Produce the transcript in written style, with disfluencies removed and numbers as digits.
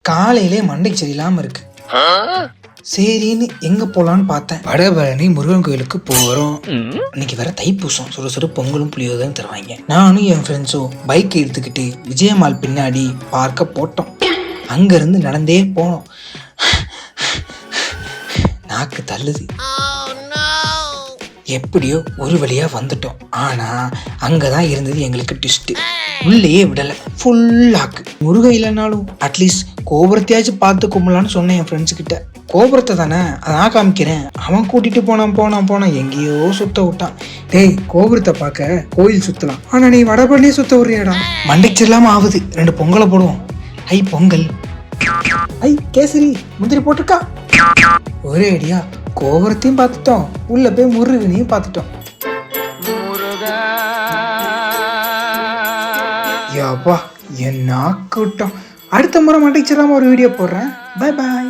காலையிலே மண்டைக்கு சரியில்லாம இருக்கு. சரின்னு எங்க போலான்னு பார்த்தேன். வடபழனி முருகன் கோயிலுக்கு போறோம். இன்னைக்கு வேற தைப்பூசம், சுடு பொங்கலும் புளியோதரும் தருவாங்க. நானும் என் ஃப்ரெண்ட்ஸும் பைக் எடுத்துக்கிட்டு விஜயமால் பின்னாடி பார்க்க போட்டோம். அங்க இருந்து நடந்தே போனோம். நாக்கு தள்ளுது. எப்படியோ ஒரு வழியா வந்துட்டோம். ஆனா அங்கதான் இருந்தது எங்களுக்கு ட்விஸ்ட். உள்ளேயே விடல, ஃபுல்லாக்கு. முருகன் இல்லைனாலும் அட்லீஸ்ட் கோபுரத்தையாச்சும் பார்த்து கும்பலான்னு சொன்னேன் என் ஃப்ரெண்ட்ஸ் கிட்ட. கோபுரத்தை தானே நான் காமிக்கிறேன். அவன் கூட்டிட்டு போனான் எங்கேயோ சுத்த விட்டான். டேய், கோபுரத்தை பார்க்க கோயில் சுத்தலாம், ஆனா நீ வடபழனியே சுத்த விடுறியாடா. மண்டைக்கு இல்லாம ஆகுது. 2 பொங்கலை போடுவோம். ஐ பொங்கல், ஐ கேசரி, முந்திரி போட்டிருக்கா. ஒரே அடியா கோபுரத்தையும் பார்த்துட்டோம், உள்ள போய் முருகனையும் பார்த்துட்டோம். யப்பா என்ன கூட்டம். அடுத்த முறை மண்டைக்கு ஒரு வீடியோ போடுறேன். Bye bye.